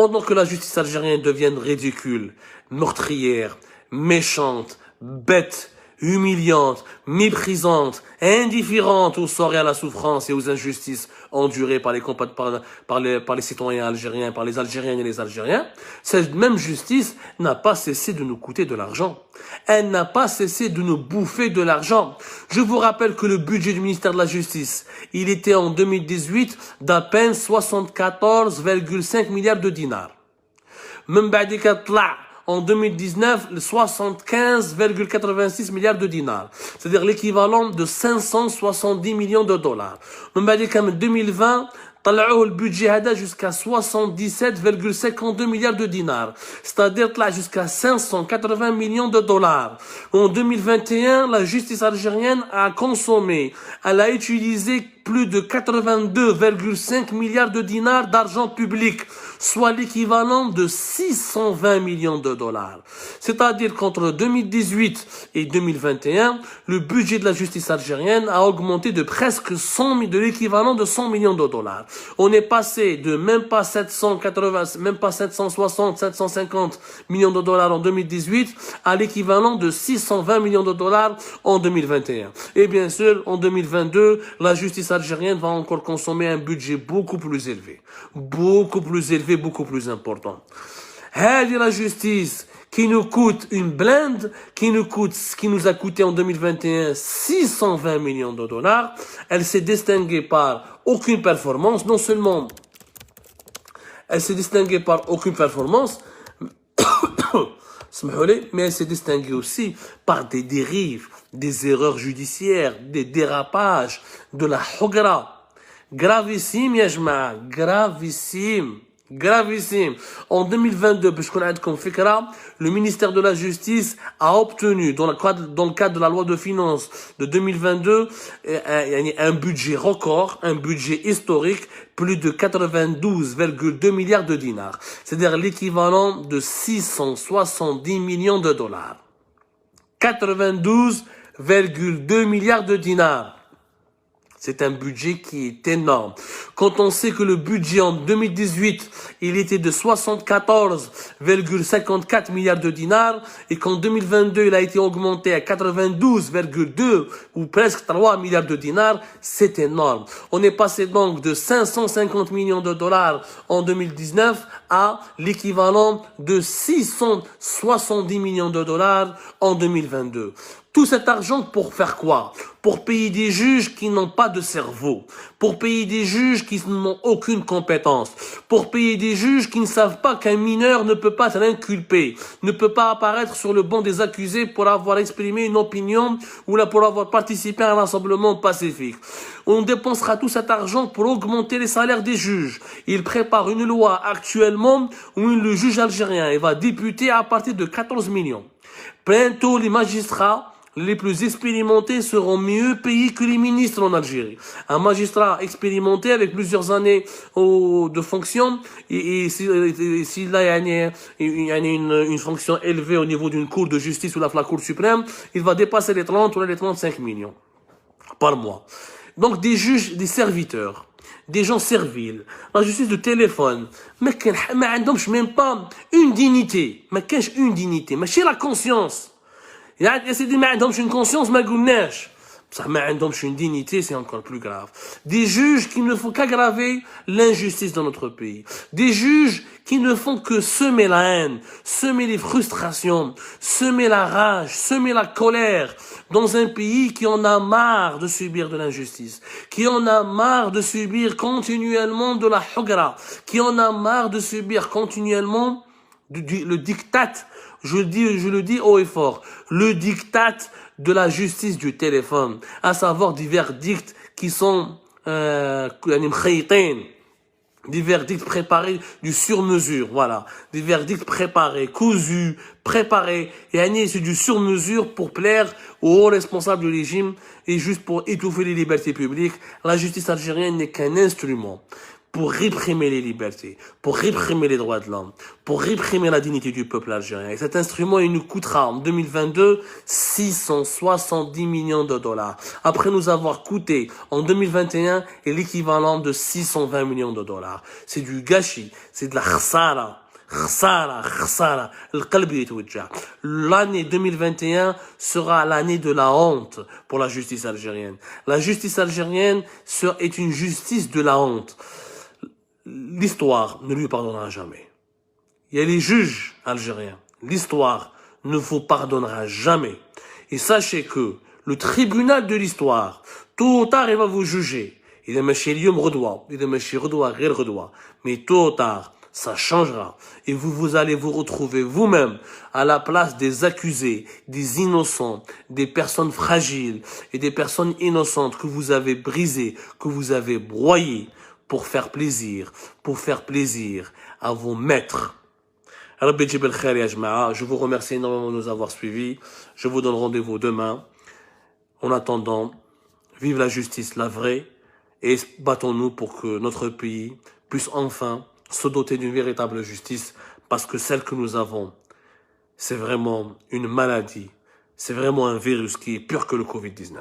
Pendant que la justice algérienne devient ridicule, meurtrière, méchante, bête, humiliante, méprisante, indifférente aux sorts et à la souffrance et aux injustices endurées par les citoyens algériens, par les Algériennes et les Algériens, cette même justice n'a pas cessé de nous coûter de l'argent. Elle n'a pas cessé de nous bouffer de l'argent. Je vous rappelle que le budget du ministère de la Justice, il était en 2018 d'à peine 74,5 milliards de dinars. Même en 2019, 75,86 milliards de dinars. C'est-à-dire l'équivalent de 570 millions de dollars. Même en 2020, طلعوه le budget هذا jusqu'à 77,52 milliards de dinars. C'est-à-dire jusqu'à 580 millions de dollars. En 2021, la justice algérienne a consommé, elle a utilisé plus de 82,5 milliards de dinars d'argent public, soit l'équivalent de 620 millions de dollars. C'est-à-dire qu'entre 2018 et 2021, le budget de la justice algérienne a augmenté de presque de l'équivalent de 100 millions de dollars. On est passé de même pas 760, 750 millions de dollars en 2018 à l'équivalent de 620 millions de dollars en 2021. Et bien sûr, en 2022, la justice algérienne va encore consommer un budget beaucoup plus élevé, beaucoup plus important. هذه la justice qui nous coûte une blinde, qui nous a coûté en 2021 620 millions de dollars. Elle s'est distinguée par aucune performance. Non seulement elle s'est distinguée par aucune performance, mais elle s'est distinguée aussi par des dérives, des erreurs judiciaires, des dérapages, de la hogra. Gravissime, ya jma, gravissime. Gravissime. En 2022, le ministère de la Justice a obtenu, dans le cadre de la loi de finances de 2022, un budget record, un budget historique, plus de 92,2 milliards de dinars. C'est-à-dire l'équivalent de 670 millions de dollars. 92,2 milliards de dinars. C'est un budget qui est énorme. Quand on sait que le budget en 2018, il était de 74,54 milliards de dinars et qu'en 2022, il a été augmenté à 92,2 ou presque 3 milliards de dinars, c'est énorme. On est passé donc de 550 millions de dollars en 2019 à l'équivalent de 670 millions de dollars en 2022. Tout cet argent pour faire quoi? Pour payer des juges qui n'ont pas de cerveau, pour payer des juges qui n'ont aucune compétence, pour payer des juges qui ne savent pas qu'un mineur ne peut pas être inculpé, ne peut pas apparaître sur le banc des accusés pour avoir exprimé une opinion ou là pour avoir participé à un rassemblement pacifique. On dépensera tout cet argent pour augmenter les salaires des juges. Il prépare une loi actuellement où le juge algérien va débuter à partir de 14 millions. Bientôt, les magistrats les plus expérimentés seront mieux payés que les ministres en Algérie. Un magistrat expérimenté avec plusieurs années de fonction et s'il a une fonction élevée au niveau d'une cour de justice ou la Cour suprême, il va dépasser les 30 ou les 35 millions par mois. Donc des juges, des serviteurs, des gens serviles, la justice de téléphone, mais même pas une dignité, mais c'est la conscience. يا سيدي ما عندهمش une conscience ما قلناش بصح ما عندهمش une dignité, c'est encore plus grave. Des juges qui ne font qu'aggraver l'injustice dans notre pays. Des juges qui ne font que semer la haine, semer les frustrations, semer la rage, semer la colère dans un pays qui en a marre de subir de l'injustice, qui en a marre de subir continuellement de la hogra, qui en a marre de subir continuellement le diktat. Je le dis haut et fort, le diktat de la justice du téléphone, à savoir des verdicts qui sont des verdicts préparés du sur-mesure, voilà, des verdicts préparés, cousus, préparés, et c'est du sur-mesure pour plaire aux hauts responsables du régime et juste pour étouffer les libertés publiques. La justice algérienne n'est qu'un instrument. pour réprimer les libertés, pour réprimer les droits de l'homme, pour réprimer la dignité du peuple algérien. Et cet instrument, il nous coûtera en 2022 670 millions de dollars. Après nous avoir coûté en 2021 l'équivalent de 620 millions de dollars. C'est du gâchis, c'est de la khsara. Khsara, l'année 2021 sera l'année de la honte pour la justice algérienne. La justice algérienne est une justice de la honte. L'histoire ne lui pardonnera jamais. Il y a les juges algériens. L'histoire ne vous pardonnera jamais. Et sachez que le tribunal de l'histoire, tôt ou tard, il va vous juger. Il est maché l'yom redoua, il est maché redoua, rire redoua. Mais tôt ou tard, ça changera. Et vous allez vous retrouver vous-même à la place des accusés, des innocents, des personnes fragiles et des personnes innocentes que vous avez brisées, que vous avez broyées pour faire plaisir à vos maîtres. Je vous remercie énormément de nous avoir suivis. Je vous donne rendez-vous demain. En attendant, vive la justice, la vraie, et battons-nous pour que notre pays puisse enfin se doter d'une véritable justice, parce que celle que nous avons, c'est vraiment une maladie, c'est vraiment un virus qui est pire que le Covid-19.